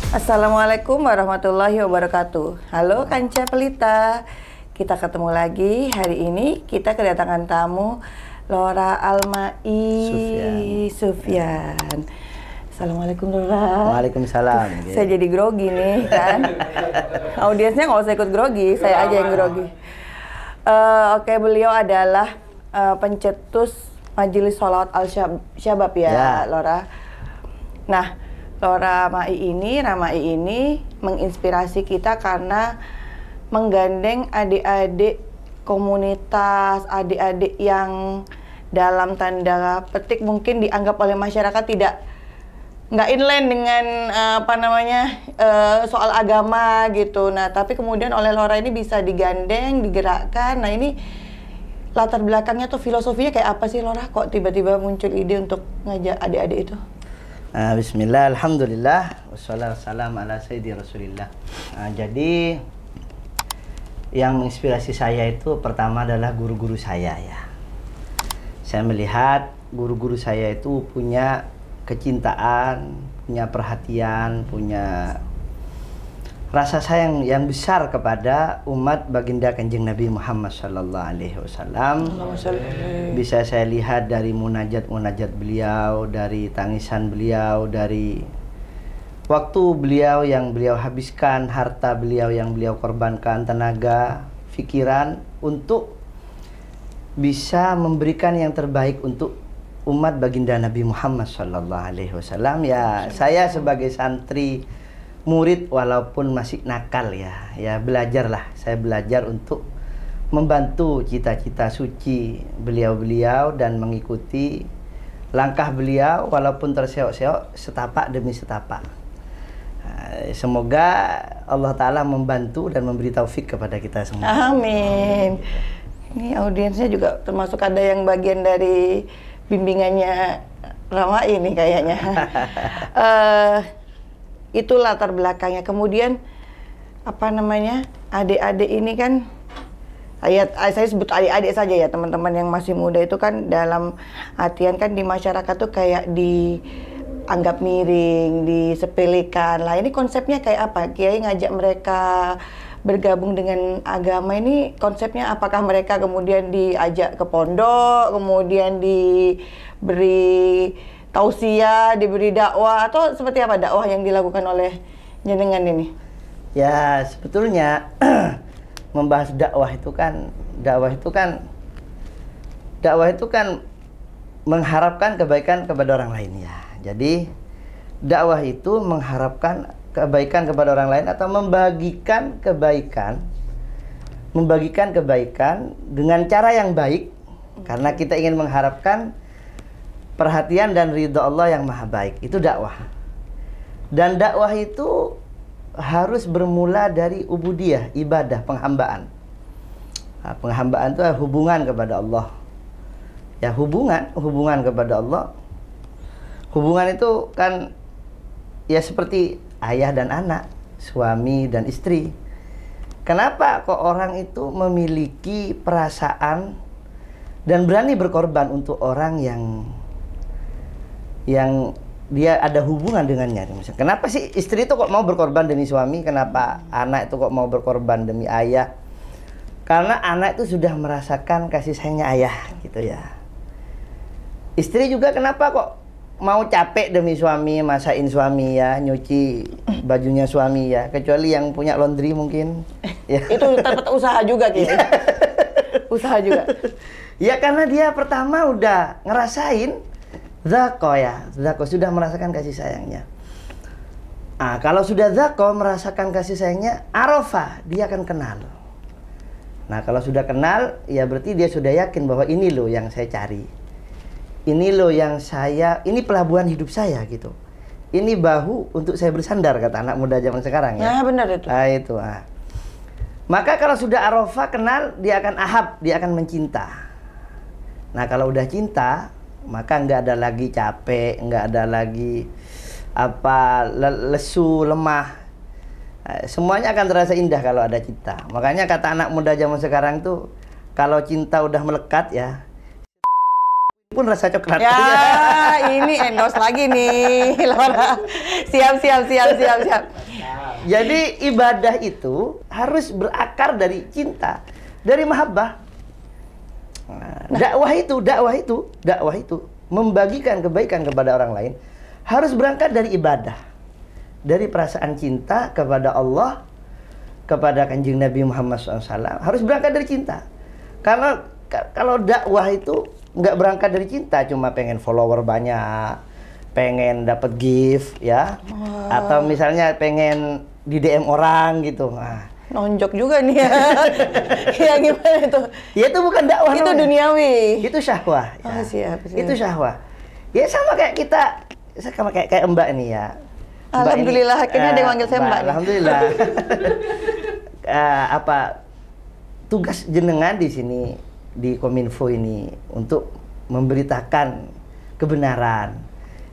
Assalamualaikum warahmatullahi wabarakatuh. Halo Kanca Pelita, kita ketemu lagi. Hari ini kita kedatangan tamu Lora Almai Sufyan. Assalamualaikum Lora. Waalaikumsalam. Saya jadi grogi nih kan. Audiensnya nggak usah ikut grogi, saya aja yang grogi. Oke, beliau adalah pencetus Majelis Sholawat Al-Syabab ya, Lora. Nah, Lora Ramai ini menginspirasi kita karena menggandeng adik-adik komunitas, adik-adik yang dalam tanda petik mungkin dianggap oleh masyarakat nggak inline dengan soal agama gitu. Nah, tapi kemudian oleh Lora ini bisa digandeng, digerakkan. Nah, ini latar belakangnya tuh filosofinya kayak apa sih Lora? Kok tiba-tiba muncul ide untuk ngajak adik-adik itu? Bismillah, alhamdulillah, wassalamualaikum ala sayyidi rasulillah. Jadi yang menginspirasi saya itu pertama adalah guru-guru saya ya. Saya melihat guru-guru saya itu punya kecintaan, punya perhatian, punya rasa sayang yang besar kepada umat baginda Kanjeng Nabi Muhammad sallallahu alaihi wasallam. Bisa saya lihat dari munajat-munajat beliau, dari tangisan beliau, dari waktu beliau yang beliau habiskan, harta beliau yang beliau korbankan, tenaga, pikiran untuk bisa memberikan yang terbaik untuk umat baginda Nabi Muhammad sallallahu alaihi wasallam. Ya, saya sebagai santri murid walaupun masih nakal ya belajarlah. Saya belajar untuk membantu cita-cita suci beliau-beliau dan mengikuti langkah beliau walaupun terseok-seok setapak demi setapak. Semoga Allah Ta'ala membantu dan memberi taufik kepada kita semua. Amin. Ini audiensnya juga termasuk ada yang bagian dari bimbingannya Rama ini kayaknya. Itu latar belakangnya. Kemudian adik-adik ini kan saya sebut adik-adik saja ya, teman-teman yang masih muda itu kan dalam artian kan di masyarakat tuh kayak dianggap miring, disepelekan. Lah ini konsepnya kayak apa? Kiai ngajak mereka bergabung dengan agama ini konsepnya apakah mereka kemudian diajak ke pondok, kemudian diberi tausiah, diberi dakwah, atau seperti apa dakwah yang dilakukan oleh jenengan ini? Ya, sebetulnya membahas dakwah itu kan mengharapkan kebaikan kepada orang lain ya. Jadi dakwah itu mengharapkan kebaikan kepada orang lain atau membagikan kebaikan dengan cara yang baik, karena kita ingin mengharapkan perhatian dan ridho Allah yang maha baik. Itu dakwah. Dan dakwah itu harus bermula dari ubudiyah, ibadah, penghambaan. Nah, penghambaan itu hubungan kepada Allah. Ya, hubungan kepada Allah. Hubungan itu kan ya seperti ayah dan anak, suami dan istri. Kenapa kok orang itu memiliki perasaan dan berani berkorban untuk orang yang dia ada hubungan dengannya? Kenapa sih istri itu kok mau berkorban demi suami? Kenapa anak itu kok mau berkorban demi ayah? Karena anak itu sudah merasakan kasih sayangnya ayah gitu ya. Istri juga kenapa kok mau capek demi suami, masakin suami ya, nyuci bajunya suami ya, kecuali yang punya laundry mungkin ya. Itu tempat usaha juga gitu. Usaha juga. Ya karena dia pertama udah ngerasain zako sudah merasakan kasih sayangnya. Kalau sudah zako merasakan kasih sayangnya, arafah, dia akan kenal. Nah, kalau sudah kenal, ya berarti dia sudah yakin bahwa ini loh yang saya cari. Ini loh yang ini pelabuhan hidup saya gitu. Ini bahu untuk saya bersandar, kata anak muda zaman sekarang ya. Nah, benar itu. Itu. Maka kalau sudah arafah kenal, dia akan ahab, dia akan mencinta. Nah, kalau udah cinta, maka nggak ada lagi capek, nggak ada lagi lesu, lemah. Semuanya akan terasa indah kalau ada cinta. Makanya kata anak muda zaman sekarang tuh, kalau cinta udah melekat ya, pun rasa coklat. Ya, ini endorse lagi nih, Lora. Siap. Jadi ibadah itu harus berakar dari cinta, dari mahabbah. Dakwah itu membagikan kebaikan kepada orang lain harus berangkat dari ibadah, dari perasaan cinta kepada Allah, kepada Kanjeng Nabi Muhammad SAW. Harus berangkat dari cinta. Kalau dakwah itu nggak berangkat dari cinta, cuma pengen follower banyak, pengen dapat gift ya, atau misalnya pengen di DM orang gitu. Nonjok juga nih ya. Ya gimana itu? Ya itu bukan dakwah. Itu duniawi. Itu syahwah. Oh, Ya. siap. Itu syahwah. Ya sama kayak kita, sama kayak Mbak ini ya. Alhamdulillah, akhirnya ada yang manggil saya Mbak. Alhamdulillah. Tugas jenengan di sini di Kominfo ini untuk memberitakan kebenaran.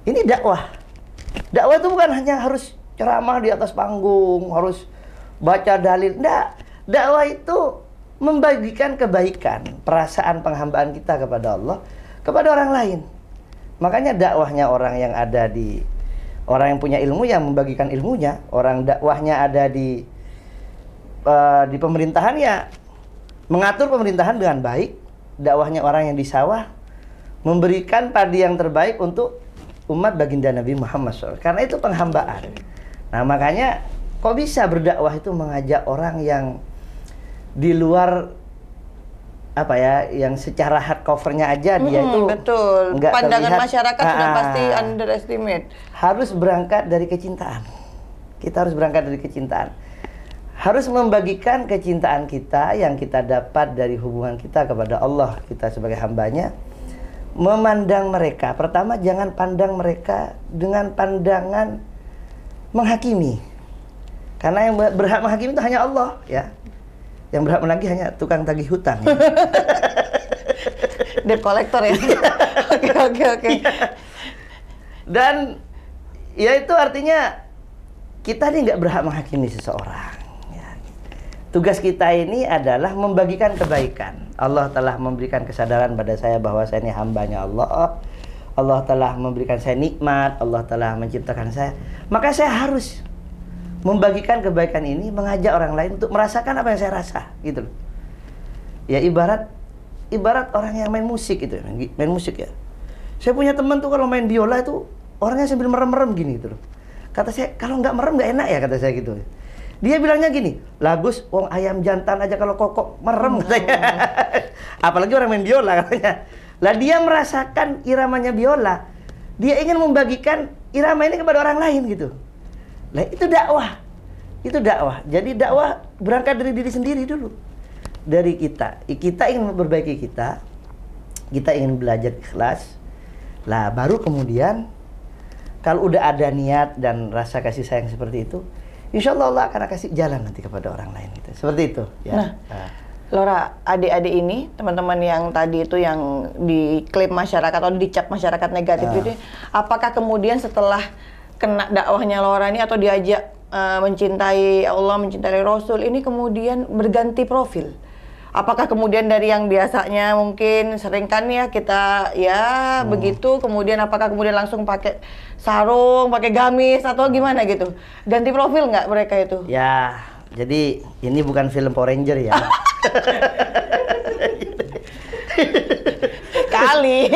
Ini dakwah. Dakwah itu bukan hanya harus ceramah di atas panggung, harus baca dalil. Enggak. Dakwah itu membagikan kebaikan, perasaan penghambaan kita kepada Allah, kepada orang lain. Makanya dakwahnya orang yang ada di, orang yang punya ilmu yang membagikan ilmunya, orang dakwahnya ada di pemerintahan ya mengatur pemerintahan dengan baik. Dakwahnya orang yang di sawah memberikan padi yang terbaik untuk umat baginda Nabi Muhammad SAW. Karena itu penghambaan. Nah makanya kok bisa berdakwah itu mengajak orang yang di luar apa ya, yang secara hard covernya aja dia itu betul. Pandangan terlihat, masyarakat sudah pasti underestimate. Harus berangkat dari kecintaan. Kita harus berangkat dari kecintaan. Harus membagikan kecintaan kita yang kita dapat dari hubungan kita kepada Allah, kita sebagai hambanya. Memandang mereka, pertama jangan pandang mereka dengan pandangan menghakimi. Karena yang berhak menghakimi itu hanya Allah ya. Yang berhak menagih hanya tukang tagih hutang ya. Debt collector ya. Oke. Dan ya itu artinya kita ini nggak berhak menghakimi seseorang. Tugas kita ini adalah membagikan kebaikan. Allah telah memberikan kesadaran pada saya bahwa saya ini hambanya Allah. Allah telah memberikan saya nikmat. Allah telah menciptakan saya. Maka saya harus membagikan kebaikan ini, mengajak orang lain untuk merasakan apa yang saya rasa, gitu loh. Ya ibarat orang yang main musik gitu, main musik ya. Saya punya teman tuh kalau main biola itu orangnya sambil merem-merem gini gitu loh. Kata saya, kalau nggak merem nggak enak ya, kata saya gitu. Dia bilangnya gini, Lagus, wong ayam jantan aja kalau kokok merem katanya. Apalagi orang main biola katanya. Lah dia merasakan iramanya biola. Dia ingin membagikan irama ini kepada orang lain gitu. Lah itu dakwah. Itu dakwah. Jadi dakwah berangkat dari diri sendiri dulu. Dari kita. Kita ingin memperbaiki kita. Kita ingin belajar ikhlas. Lah baru kemudian kalau udah ada niat dan rasa kasih sayang seperti itu, insya Allah akan kasih jalan nanti kepada orang lain. Gitu. Seperti itu. Ya. Nah, Laura, adik-adik ini, teman-teman yang tadi itu yang diklaim masyarakat atau dicap masyarakat negatif itu, apakah kemudian setelah kena dakwahnya Laura ini atau diajak mencintai Allah, mencintai Rasul, ini kemudian berganti profil? Apakah kemudian dari yang biasanya mungkin sering kan ya kita ya begitu, kemudian apakah kemudian langsung pakai sarung, pakai gamis atau gimana gitu? Ganti profil nggak mereka itu? Ya, jadi ini bukan film Power Ranger ya. Kali.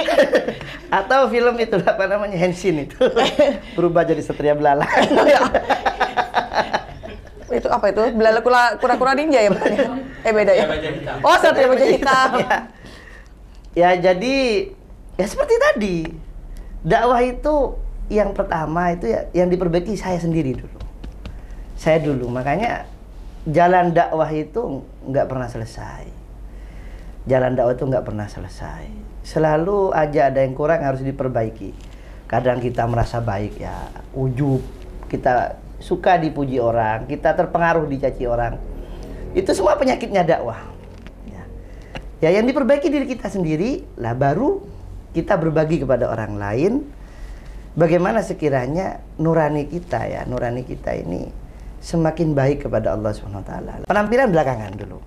Atau film itu apa namanya, Henshin itu. Berubah jadi Satria Belalang. Itu apa itu? Belala kura-kura ninja ya bukannya? Beda ya? Oh, Satria Baja Hitam. Ya jadi ya seperti tadi. Dakwah itu yang pertama itu ya yang diperbaiki saya sendiri dulu. Saya dulu. Makanya jalan dakwah itu nggak pernah selesai. Jalan dakwah itu nggak pernah selesai. Selalu aja ada yang kurang, harus diperbaiki. Kadang kita merasa baik ya, ujub, kita suka dipuji orang, kita terpengaruh dicaci orang. Itu semua penyakitnya dakwah. Ya yang diperbaiki diri kita sendiri, lah baru kita berbagi kepada orang lain. Bagaimana sekiranya nurani kita ya, nurani kita ini semakin baik kepada Allah SWT. Penampilan belakangan dulu.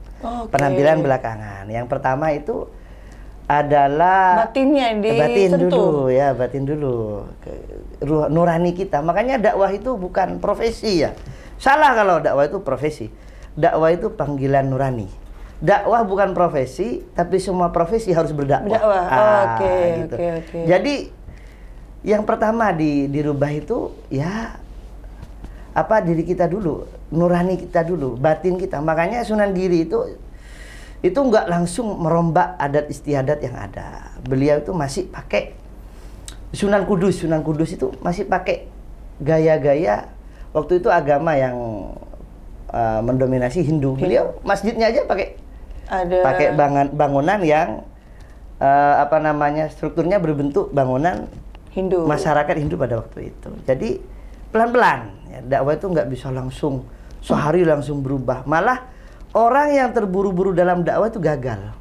Penampilan belakangan. Yang pertama itu adalah batinnya batin dulu ya, batin dulu. Nurani kita. Makanya dakwah itu bukan profesi ya. Salah kalau dakwah itu profesi. Dakwah itu panggilan nurani. Dakwah bukan profesi, tapi semua profesi harus berdakwah. Oke. Jadi yang pertama dirubah itu ya apa, diri kita dulu, nurani kita dulu, batin kita. Makanya Sunan Giri itu nggak langsung merombak adat istiadat yang ada. Beliau itu masih pakai Sunan Kudus itu masih pakai gaya-gaya waktu itu agama yang mendominasi Hindu. Beliau masjidnya aja pakai bangunan yang apa namanya, strukturnya berbentuk bangunan Hindu, masyarakat Hindu pada waktu itu. Jadi pelan-pelan ya, dakwah itu nggak bisa langsung sehari langsung berubah. Malah orang yang terburu-buru dalam dakwah itu gagal.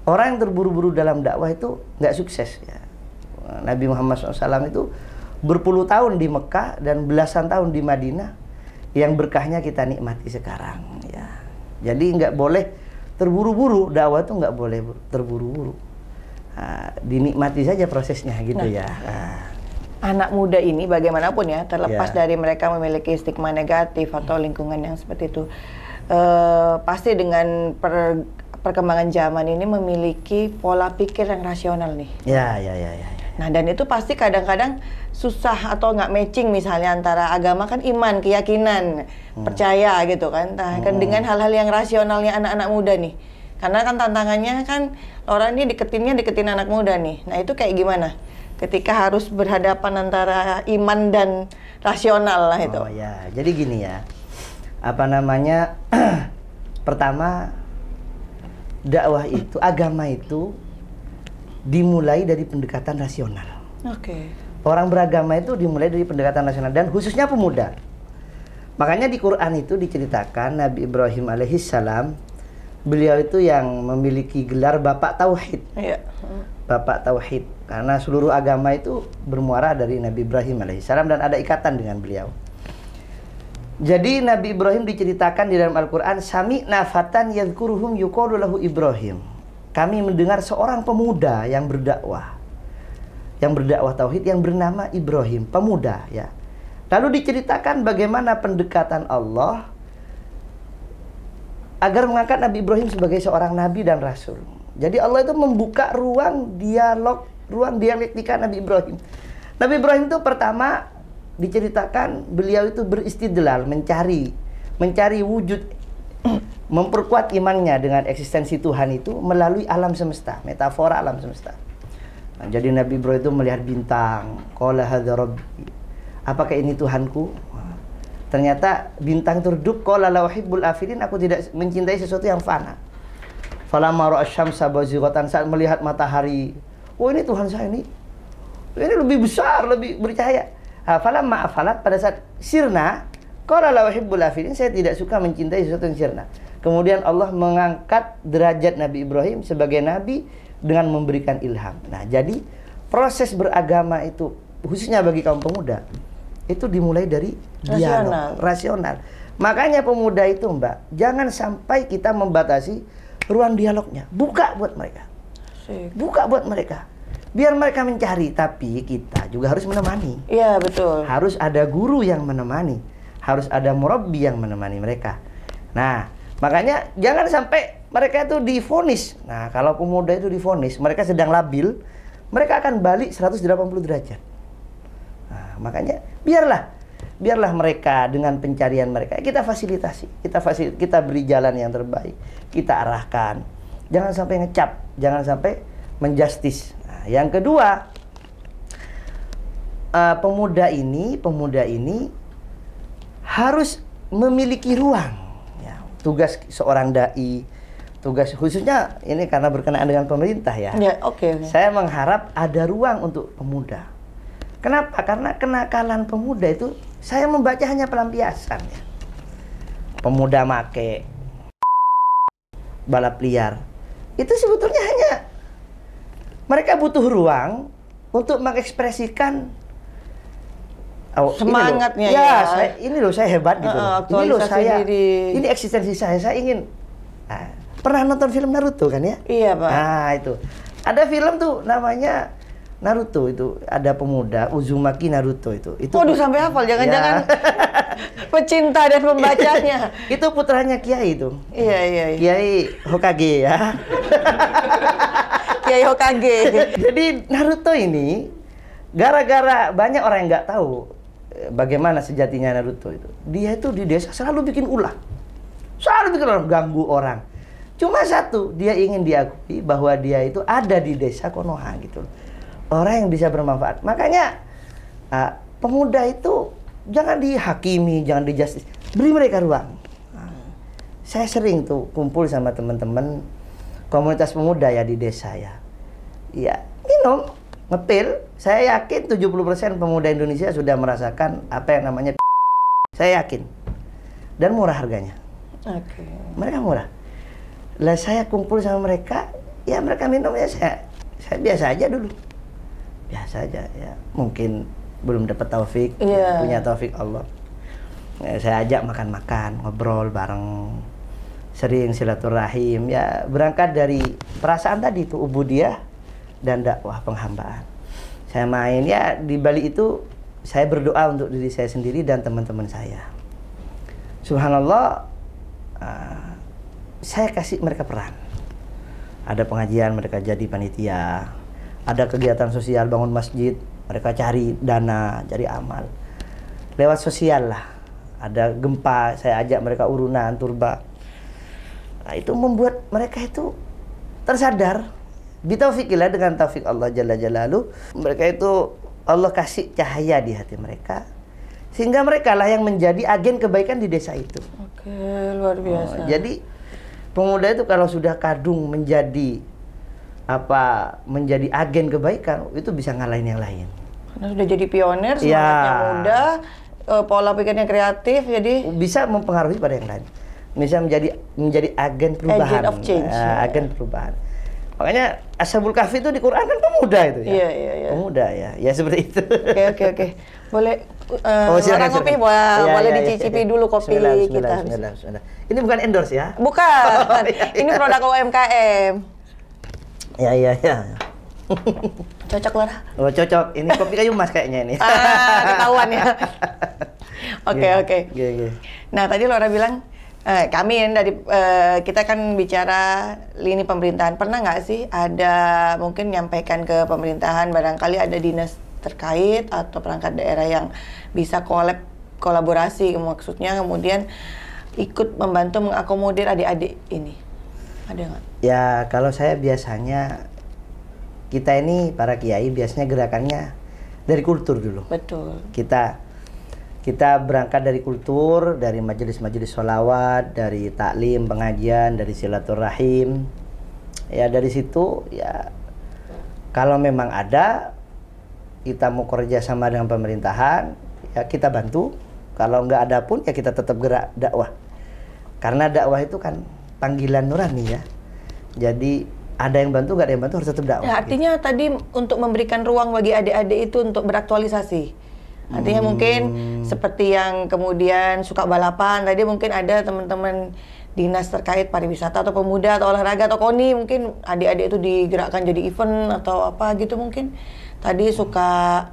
Orang yang terburu-buru dalam dakwah itu nggak sukses ya. Nabi Muhammad SAW itu berpuluh tahun di Mekah dan belasan tahun di Madinah, yang berkahnya kita nikmati sekarang ya. Jadi nggak boleh terburu-buru, dakwah itu nggak boleh terburu-buru. Dinikmati saja prosesnya gitu ya. Anak muda ini bagaimanapun ya, terlepas dari mereka memiliki stigma negatif atau lingkungan yang seperti itu, pasti dengan perkembangan zaman ini memiliki pola pikir yang rasional nih. Ya. Nah, dan itu pasti kadang-kadang susah atau nggak matching, misalnya antara agama kan iman, keyakinan, percaya gitu kan. Nah, kan dengan hal-hal yang rasionalnya anak-anak muda nih. Karena kan tantangannya kan orang ini deketin anak muda nih. Nah, itu kayak gimana? Ketika harus berhadapan antara iman dan rasional lah itu. Oh ya, jadi gini ya. Apa namanya? Pertama, dakwah itu, agama itu dimulai dari pendekatan rasional. Oke. Orang beragama itu dimulai dari pendekatan rasional dan khususnya pemuda. Makanya di Quran itu diceritakan Nabi Ibrahim alaihissalam, beliau itu yang memiliki gelar Bapak Tauhid. Iya. Bapak Tauhid, karena seluruh agama itu bermuara dari Nabi Ibrahim alaihissalam dan ada ikatan dengan beliau. Jadi Nabi Ibrahim diceritakan di dalam Al-Quran, sami'na fatan yadhkuruhum yuqalu lahu Ibrahim. Kami mendengar seorang pemuda yang berdakwah tauhid yang bernama Ibrahim, pemuda ya. Lalu diceritakan bagaimana pendekatan Allah agar mengangkat Nabi Ibrahim sebagai seorang nabi dan rasul. Jadi Allah itu membuka ruang dialog, ruang dialektika Nabi Ibrahim. Nabi Ibrahim itu pertama diceritakan beliau itu beristidlal, mencari wujud, memperkuat imannya dengan eksistensi Tuhan itu melalui alam semesta, metafora alam semesta. Nah, jadi Nabi Ibrahim itu melihat bintang, qala hadza rabbi. Apakah ini Tuhanku? Ternyata bintang terdup, qala la uhibbul afilin, aku tidak mencintai sesuatu yang fana. Falamma ra'a asy-syamsa bazighatan, saat melihat matahari, oh ini Tuhan saya ini lebih besar, lebih bercahaya. Falamma afalat, pada saat sirna, qala la uhibbul afilin, saya tidak suka mencintai sesuatu yang sirna. Kemudian Allah mengangkat derajat Nabi Ibrahim sebagai nabi dengan memberikan ilham. Nah, jadi proses beragama itu khususnya bagi kaum pemuda itu dimulai dari dialog rasional. Makanya pemuda itu, Mbak, jangan sampai kita membatasi ruang dialognya. Buka buat mereka. Buka buat mereka. Biar mereka mencari, tapi kita juga harus menemani. Iya, betul. Harus ada guru yang menemani. Harus ada murabbi yang menemani mereka. Nah, makanya jangan sampai mereka itu divonis. Nah, kalau pemuda itu divonis, mereka sedang labil, mereka akan balik 180 derajat. Nah, makanya biarlah mereka dengan pencarian mereka, kita fasilitasi, kita beri jalan yang terbaik, kita arahkan. Jangan sampai ngecap, jangan sampai menjustis. Nah, yang kedua, pemuda ini harus memiliki ruang. Ya, tugas seorang dai, tugas khususnya ini karena berkenaan dengan pemerintah ya. Ya, oke. Saya mengharap ada ruang untuk pemuda. Kenapa? Karena kenakalan pemuda itu saya membaca hanya pelampiasan ya. Pemuda make balap liar. Itu sebetulnya hanya mereka butuh ruang untuk mengekspresikan semangatnya ini loh, ya. Ini loh saya hebat gitu. Ini loh saya. Diri. Ini eksistensi saya. Saya ingin. Nah, pernah nonton film Naruto kan ya? Iya, Pak. Nah, itu. Ada film tuh namanya Naruto, itu ada pemuda Uzumaki Naruto itu. Waduh, sampai hafal, jangan-jangan Pecinta dan pembacanya. Itu putranya Kiai itu. Iya, iya, iya. Kiai Hokage ya. Kiai Hokage. Jadi Naruto ini gara-gara banyak orang yang nggak tahu bagaimana sejatinya Naruto itu. Dia itu di desa selalu bikin ulah. Selalu bikin orang ganggu orang. Cuma satu, dia ingin diakui bahwa dia itu ada di desa Konoha gitu. Orang yang bisa bermanfaat. Makanya pemuda itu jangan dihakimi, jangan dijustice. Beri mereka ruang. Saya sering tuh kumpul sama teman-teman komunitas pemuda ya di desa ya. Ya, minum, ngepil. Saya yakin 70% pemuda Indonesia sudah merasakan apa yang namanya saya yakin. Dan murah harganya. Oke. Mereka murah. Lah saya kumpul sama mereka, ya mereka minum ya saya biasa aja dulu. Biasa aja ya. Mungkin belum dapat taufik, punya taufik Allah. Ya, saya ajak makan-makan, ngobrol bareng, sering silaturahim. Ya berangkat dari perasaan tadi itu ubudiyah dan dakwah penghambaan. Saya main ya di Bali itu saya berdoa untuk diri saya sendiri dan teman-teman saya. Subhanallah, saya kasih mereka peran. Ada pengajian mereka jadi panitia, ada kegiatan sosial bangun masjid. Mereka cari dana, cari amal. Lewat sosial lah. Ada gempa, saya ajak mereka urunan, turba. Nah, itu membuat mereka itu tersadar. Bitaufikillah dengan taufik Allah Jalla Jalaluh. Mereka itu Allah kasih cahaya di hati mereka. Sehingga mereka lah yang menjadi agen kebaikan di desa itu. Oke, luar biasa. Jadi pemuda itu kalau sudah kadung menjadi menjadi agen kebaikan, itu bisa ngalahin yang lain. Karena sudah jadi pionir, semangatnya muda, pola pikirnya kreatif, jadi bisa mempengaruhi pada yang lain. Bisa menjadi agen perubahan. Agent of change. Agen perubahan. Makanya Ashabul Kahfi itu di Quran kan pemuda itu ya. Iya, iya, iya. Pemuda ya. Ya seperti itu. Oke. Boleh silakan, orang kopi boleh dicicipi dulu kopi kita. Bismillah. Ini bukan endorse ya? Bukan. Ini produk UMKM. Ya. Cocok, Lora? Oh, cocok. Ini kopi kayu emas kayaknya ini. Ketahuan ya. Oke. Oke. Nah, tadi Lora bilang kami dari kita kan bicara lini pemerintahan. Pernah nggak sih ada mungkin nyampaikan ke pemerintahan barangkali ada dinas terkait atau perangkat daerah yang bisa kolaborasi, maksudnya kemudian ikut membantu mengakomodir adik-adik ini? Ada nggak? Ya, kalau saya biasanya kita ini para kiai biasanya gerakannya dari kultur dulu. Betul. Kita berangkat dari kultur, dari majelis-majelis sholawat, dari taklim, pengajian, dari silaturahim. Ya dari situ ya kalau memang ada kita mau kerja sama dengan pemerintahan, ya kita bantu. Kalau nggak ada pun ya kita tetap gerak dakwah. Karena dakwah itu kan panggilan nurani ya. Jadi ada yang bantu, nggak ada yang bantu, harus tetap dakwah. Ya, artinya gitu. Tadi untuk memberikan ruang bagi adik-adik itu untuk beraktualisasi. Artinya mungkin seperti yang kemudian suka balapan, tadi mungkin ada teman-teman dinas terkait pariwisata atau pemuda atau olahraga atau KONI, mungkin adik-adik itu digerakkan jadi event atau apa gitu mungkin. Tadi suka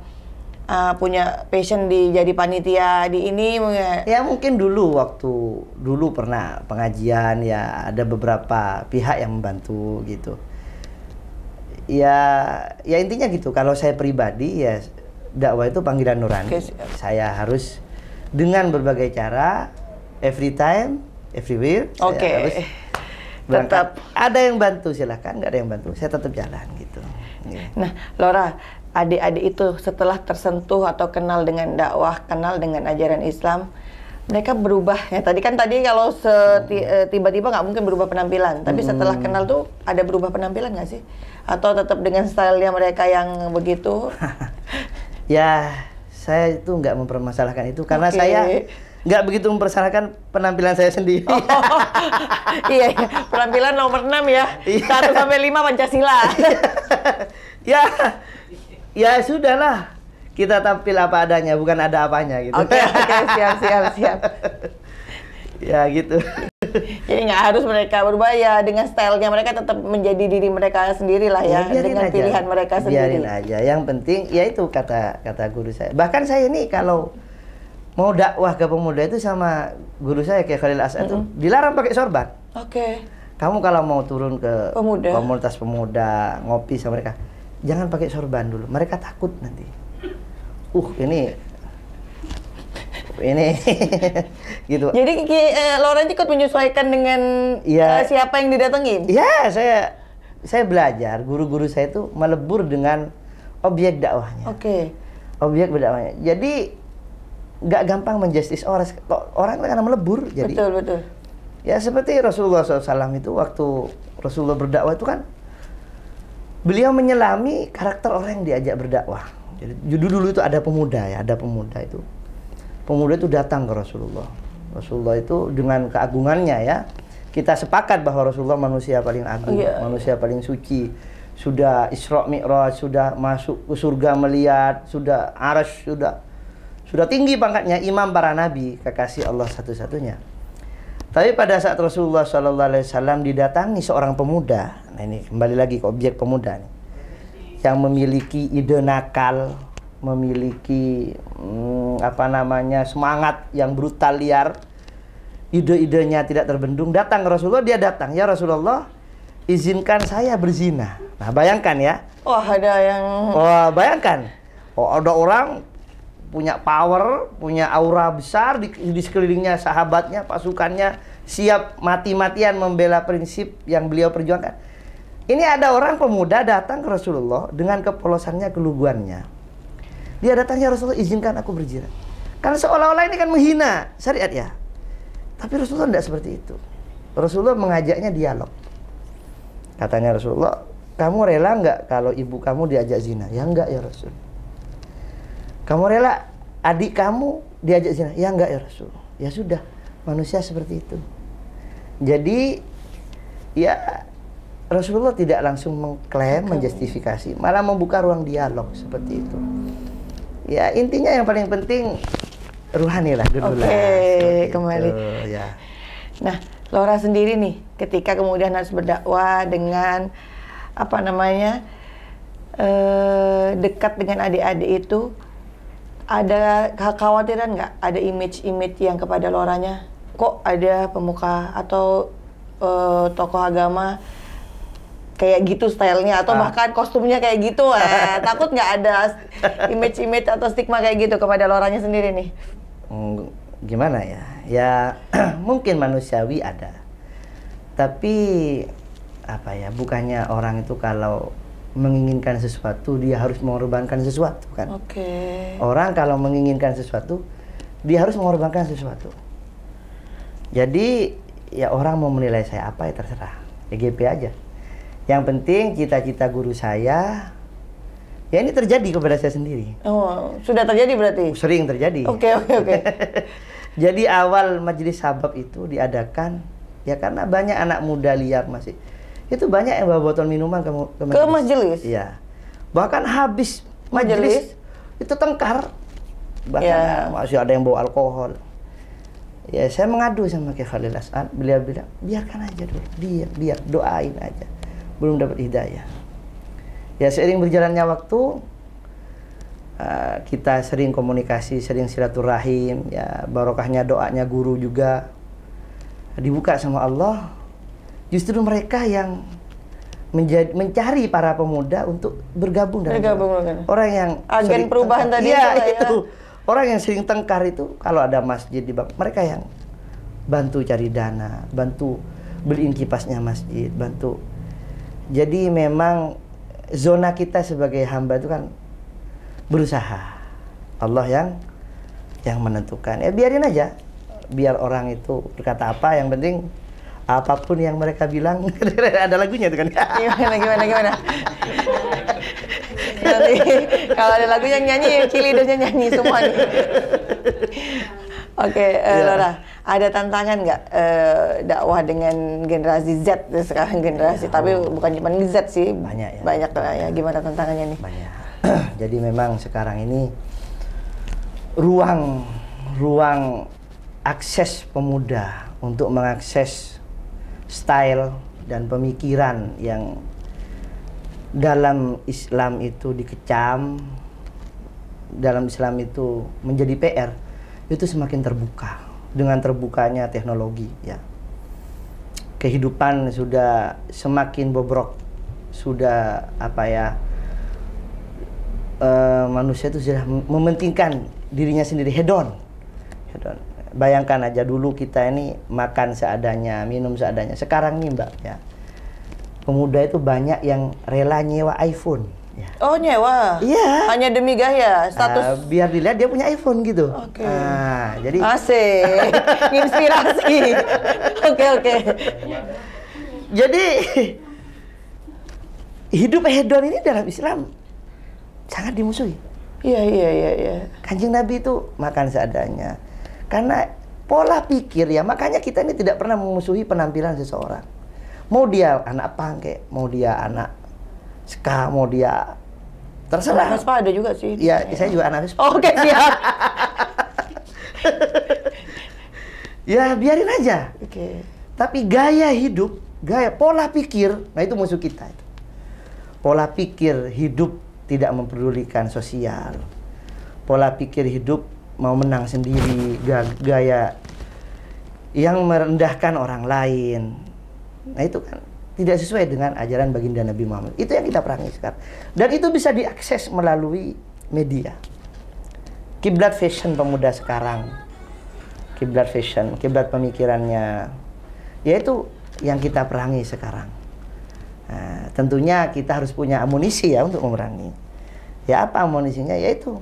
punya passion di jadi panitia di ini. Ya mungkin waktu dulu pernah pengajian ya ada beberapa pihak yang membantu gitu. Ya intinya gitu. Kalau saya pribadi ya dakwah itu panggilan nurani. Saya harus dengan berbagai cara, every time, everywhere. Saya harus tetap ada yang bantu silahkan, nggak ada yang bantu saya tetap jalan gitu. Nah, Lora, adik-adik itu setelah tersentuh atau kenal dengan dakwah, kenal dengan ajaran Islam, mereka berubah ya. Tadi kalau tiba-tiba nggak mungkin berubah penampilan, tapi setelah kenal tuh ada berubah penampilan nggak sih? Atau tetap dengan stylenya mereka yang begitu? Ya, saya itu nggak mempermasalahkan itu karena saya nggak begitu mempermasalahkan penampilan saya sendiri. Iya, penampilan nomor 6 ya. 1 sampai 5 Pancasila. Ya sudahlah. Kita tampil apa adanya, bukan ada apanya gitu. Oke, siap. Ya gitu. Jadi nggak harus mereka berubah ya, dengan stylenya mereka tetap menjadi diri mereka sendiri lah ya, dengan aja. Pilihan mereka sendiri. Biarin aja. Yang penting ya itu kata guru saya. Bahkan saya ini kalau mau dakwah ke pemuda itu sama guru saya kayak Khalil As'ad itu dilarang pakai sorban. Oke. Kamu kalau mau turun ke Pemuda. komunitas pemuda, ngopi sama mereka, jangan pakai sorban dulu. Mereka takut nanti. Ini gitu. Jadi Lawrence ikut menyesuaikan dengan siapa yang didatengin? Iya, saya belajar, guru-guru saya itu melebur dengan objek dakwahnya. Oke. Objek berdakwahnya. Jadi nggak gampang menjustis orang karena melebur. Jadi, betul. ya seperti Rasulullah SAW itu waktu Rasulullah berdakwah itu kan beliau menyelami karakter orang yang diajak berdakwah. Jadi dulu itu ada pemuda ya, itu. Pemuda itu datang ke Rasulullah. Rasulullah itu dengan keagungannya ya, kita sepakat bahwa Rasulullah manusia paling agung, manusia paling suci. Sudah Isra Mi'raj, sudah masuk ke surga melihat, sudah Arsy, sudah tinggi pangkatnya, imam para nabi, kekasih Allah satu-satunya. Tapi pada saat Rasulullah SAW didatangi seorang pemuda, nah ini kembali lagi ke objek pemuda nih, yang memiliki ide nakal, memiliki semangat yang brutal liar, ide-idenya tidak terbendung, datang ke Rasulullah. Dia datang, ya Rasulullah, izinkan saya berzina. Nah bayangkan ya. Bayangkan. Ada orang punya power, punya aura besar di sekelilingnya, sahabatnya, pasukannya siap mati-matian membela prinsip yang beliau perjuangkan. Ini ada orang pemuda datang ke Rasulullah dengan kepolosannya, keluguannya. Dia datang, ya Rasulullah, izinkan aku berzina. Karena seolah-olah ini kan menghina syariat ya. Tapi Rasulullah tidak seperti itu. Rasulullah mengajaknya dialog. Katanya Rasulullah, kamu rela nggak kalau ibu kamu diajak zina? Ya enggak ya Rasul. Kamu rela adik kamu diajak zina? Ya enggak ya Rasul. Ya sudah, manusia seperti itu. Jadi ya Rasulullah tidak langsung mengklaim, menjustifikasi, malah membuka ruang dialog seperti itu. Ya intinya yang paling penting ruhani lah dulu lah. Oke, kembali. Ya. Nah, Laura sendiri nih, ketika kemudian harus berdakwah dengan dekat dengan adik-adik itu, ada kekhawatiran nggak? Ada image-image yang kepada Lauranya, kok ada pemuka atau tokoh agama kayak gitu stylenya, atau bahkan kostumnya kayak gitu, takut nggak ada image-image atau stigma kayak gitu kepada Lauranya sendiri nih? Gimana ya? Ya mungkin manusiawi ada, tapi bukannya orang itu kalau menginginkan sesuatu dia harus mengorbankan sesuatu kan? Oke. Orang kalau menginginkan sesuatu dia harus mengorbankan sesuatu. Jadi ya orang mau menilai saya apa ya terserah, EGP aja. Yang penting cita-cita guru saya, ya ini terjadi kepada saya sendiri. Oh, sudah terjadi berarti? Sering terjadi. Oke. Jadi awal majelis sabab itu diadakan ya karena banyak anak muda liar masih. Itu banyak yang bawa botol minuman ke majelis. Iya. Bahkan habis majelis itu tengkar. Bahkan masih ada yang bawa alkohol. Ya saya mengadu sama Khalil As'ad, beliau bilang, biarkan aja dulu, biar doain aja. Belum dapat hidayah. Ya seiring berjalannya waktu, kita sering komunikasi, sering silaturahim, ya barokahnya doanya guru juga dibuka sama Allah. Justru mereka yang mencari para pemuda untuk bergabung dalam orang yang agen perubahan tadi itu. Orang yang sering tengkar itu kalau ada masjid di bawah, mereka yang bantu cari dana, bantu beliin kipasnya masjid, bantu. Jadi memang zona kita sebagai hamba itu kan berusaha. Allah yang menentukan. Ya biarin aja. Biar orang itu berkata apa, yang penting apapun yang mereka bilang. Ada lagunya tuh kan. Gimana? Nanti kalau ada lagu yang nyanyi, Cilidonya nyanyi semua nih. Oke, Laura, ada tantangan nggak dakwah dengan generasi Z sekarang generasi, tapi bukan cuma Z sih, banyak ya. Gimana tantangannya nih? Banyak. Jadi memang sekarang ini ruang akses pemuda untuk mengakses style dan pemikiran yang dalam Islam itu dikecam, dalam Islam itu menjadi PR. itu semakin terbuka. Dengan terbukanya teknologi, ya, kehidupan sudah semakin bobrok, sudah manusia itu sudah mementingkan dirinya sendiri, hedon. Bayangkan aja dulu kita ini makan seadanya, minum seadanya. Sekarang nih Mbak, ya, pemuda itu banyak yang rela nyewa iPhone. Ya. Oh, nyewa? Iya. Hanya demi gaya, status? Biar dilihat dia punya iPhone gitu. Oke. Jadi asik, inspirasi. Oke. Jadi hidup hedon ini dalam Islam sangat dimusuhi. Iya. Kanjeng Nabi itu makan seadanya. Karena pola pikir, ya, makanya kita ini tidak pernah memusuhi penampilan seseorang. Mau dia anak punk, mau dia anak ska, mau dia terserah. Anak Vespa ada juga sih. Ya, saya juga anak Vespa. Oke, siap. Ya, biarin aja. Oke. Tapi gaya hidup, pola pikir, nah itu musuh kita itu. Pola pikir hidup tidak mempedulikan sosial. Pola pikir hidup mau menang sendiri, gaya yang merendahkan orang lain. Nah itu kan tidak sesuai dengan ajaran baginda Nabi Muhammad. Itu yang kita perangi sekarang. Dan itu bisa diakses melalui media. Kiblat fashion pemuda sekarang. Kiblat fashion, kiblat pemikirannya. Yaitu yang kita perangi sekarang. Nah, tentunya kita harus punya amunisi ya untuk memerangi. Ya apa amunisinya? Yaitu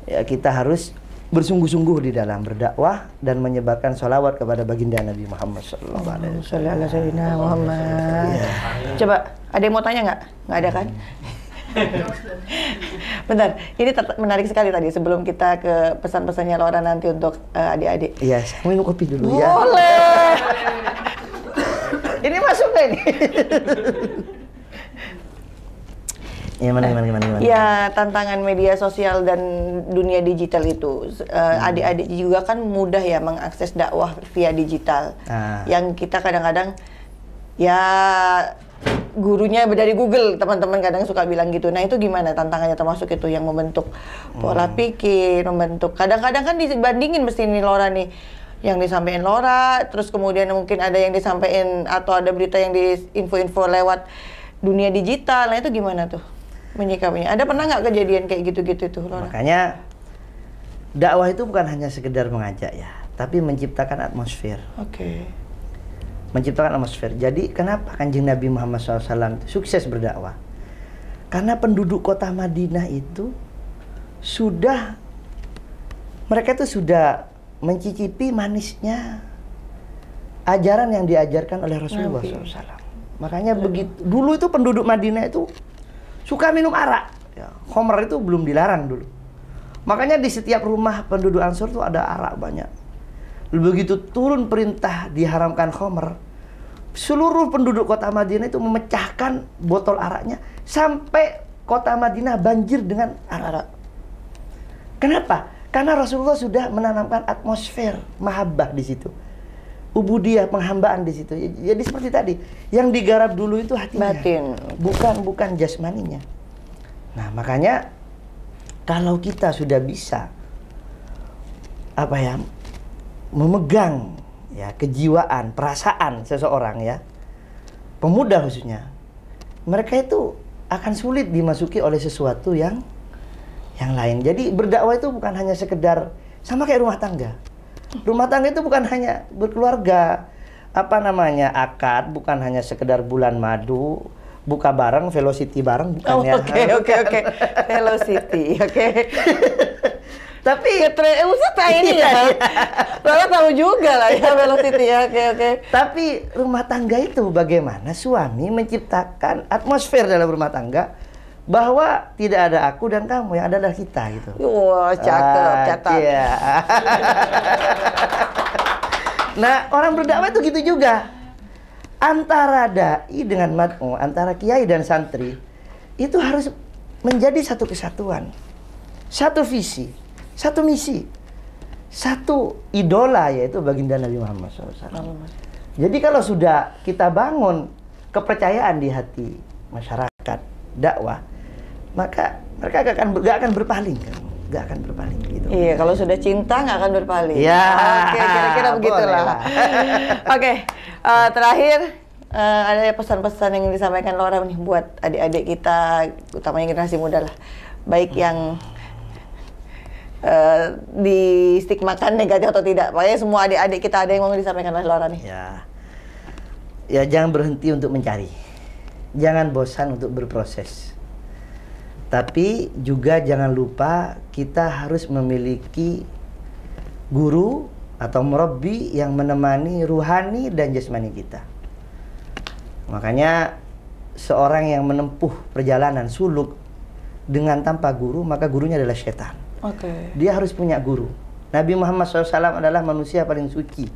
ya kita harus bersungguh-sungguh di dalam berdakwah dan menyebarkan sholawat kepada baginda Nabi Muhammad sallallahu alaihi wasallam. Coba, ada yang mau tanya nggak? Nggak ada kan? Bentar, ini menarik sekali tadi sebelum kita ke pesan-pesannya Laura nanti untuk adik-adik. Iya, saya minum kopi dulu ya. Boleh. Ini masuk nggak ini? Ya, gimana? Ya, tantangan media sosial dan dunia digital itu, adik-adik juga kan mudah ya mengakses dakwah via digital. Yang kita kadang-kadang, ya gurunya dari Google, teman-teman kadang suka bilang gitu. Nah itu gimana tantangannya, termasuk itu yang membentuk pola pikir, membentuk. Kadang-kadang kan dibandingin mesti ini Laura nih, yang disampaikan Laura, terus kemudian mungkin ada yang disampaikan atau ada berita yang di info-info lewat dunia digital. Nah itu gimana tuh menyikapinya? Ada pernah nggak kejadian kayak gitu-gitu tuh, Laura? Makanya dakwah itu bukan hanya sekedar mengajak ya, tapi menciptakan atmosfer. Oke. Menciptakan atmosfer. Jadi kenapa Kanjeng Nabi Muhammad SAW sukses berdakwah? Karena penduduk kota Madinah itu mereka itu sudah mencicipi manisnya ajaran yang diajarkan oleh Rasulullah SAW. Makanya begitu dulu itu penduduk Madinah itu suka minum arak. Ya, khamr itu belum dilarang dulu. Makanya di setiap rumah penduduk Ansor itu ada arak banyak. Begitu turun perintah diharamkan khamr, seluruh penduduk kota Madinah itu memecahkan botol araknya sampai kota Madinah banjir dengan arak. Kenapa? Karena Rasulullah sudah menanamkan atmosfer mahabbah di situ. Ubudiyah, penghambaan di situ. Jadi seperti tadi, yang digarap dulu itu hatinya, batin, bukan jasmaninya. Nah, makanya kalau kita sudah bisa memegang ya kejiwaan, perasaan seseorang ya, pemuda khususnya, mereka itu akan sulit dimasuki oleh sesuatu yang lain. Jadi berdakwah itu bukan hanya sekedar sama kayak rumah tangga. Rumah tangga itu bukan hanya berkeluarga, akad, bukan hanya sekedar bulan madu, buka bareng, velocity bareng, bukan ya. Oke. Velocity, oke. Tapi Ustaz ini ya. Lalu tahu juga lah ya velocity ya. Oke. Tapi rumah tangga itu bagaimana suami menciptakan atmosfer dalam rumah tangga bahwa tidak ada aku dan kamu, yang ada adalah kita gitu. Wah, cakep, catat. Iya. Nah, orang berdakwah itu gitu juga. Antara dai dengan mad'u, antara kiai dan santri itu harus menjadi satu kesatuan. Satu visi, satu misi, satu idola, yaitu baginda Nabi Muhammad SAW. Jadi kalau sudah kita bangun kepercayaan di hati masyarakat dakwah, maka mereka gak akan berpaling, nggak akan berpaling gitu. Iya, kalau sudah cinta nggak akan berpaling. Ya, Oke, kira-kira begitulah. Oke, terakhir ada pesan-pesan yang disampaikan Laura nih buat adik-adik kita, utamanya generasi muda lah, baik yang distigmakan negatif atau tidak. Pokoknya semua adik-adik kita ada yang mau disampaikan oleh Laura nih. Ya, jangan berhenti untuk mencari, jangan bosan untuk berproses. Tapi juga jangan lupa kita harus memiliki guru atau murabbi yang menemani ruhani dan jasmani kita. Makanya seorang yang menempuh perjalanan suluk dengan tanpa guru, maka gurunya adalah setan. Dia harus punya guru. Nabi Muhammad SAW adalah manusia paling suci.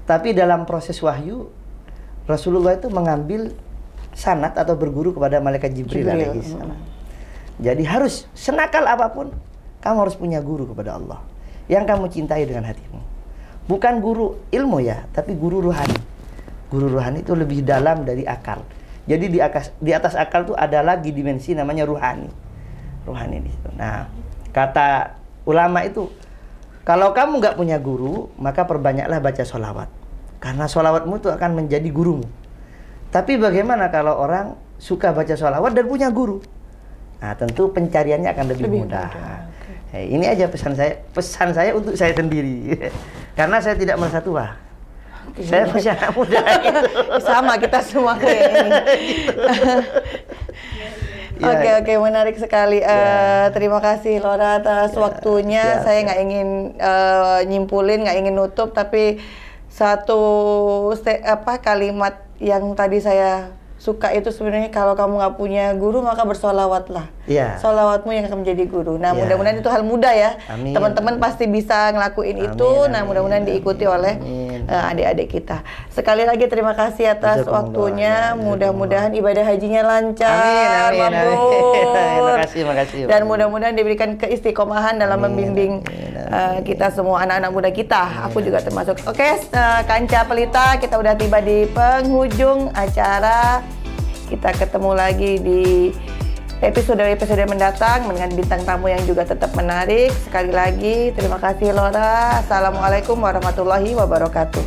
Tapi dalam proses wahyu, Rasulullah itu mengambil sanad atau berguru kepada malaikat Jibril alaihissalam. Jadi harus senakal apapun, kamu harus punya guru kepada Allah yang kamu cintai dengan hatimu. Bukan guru ilmu ya, tapi guru ruhani. Guru ruhani itu lebih dalam dari akal. Jadi di atas akal itu ada lagi dimensi namanya ruhani. Ruhani di situ. Nah, kata ulama itu, kalau kamu nggak punya guru, maka perbanyaklah baca sholawat. Karena sholawatmu itu akan menjadi gurumu. Tapi bagaimana kalau orang suka baca sholawat dan punya guru? Nah, tentu pencariannya akan lebih mudah. Ini aja pesan saya untuk saya sendiri. Karena saya tidak merasa tua. Saya masih anak muda. Sama kita semua kayak ini. Oke, menarik sekali. Terima kasih Laura atas waktunya. Saya nggak ingin nyimpulin, nggak ingin nutup, tapi satu kalimat yang tadi saya suka itu sebenarnya, kalau kamu nggak punya guru maka bersolawatlah. Solawatmu yang akan menjadi guru. Nah, mudah-mudahan itu hal mudah ya. Teman-teman pasti bisa ngelakuin itu. Nah, mudah-mudahan diikuti oleh adik-adik kita. Sekali lagi terima kasih atas waktunya. Mudah-mudahan ibadah hajinya lancar, mabrur. Makasih. Dan mudah-mudahan diberikan keistiqomahan dalam membimbing kita semua, anak-anak muda kita. Aku juga termasuk. Oke, Kancah Pelita, kita udah tiba di penghujung acara. Kita ketemu lagi di episode mendatang dengan bintang tamu yang juga tetap menarik. Sekali lagi terima kasih Laura. Assalamualaikum warahmatullahi wabarakatuh.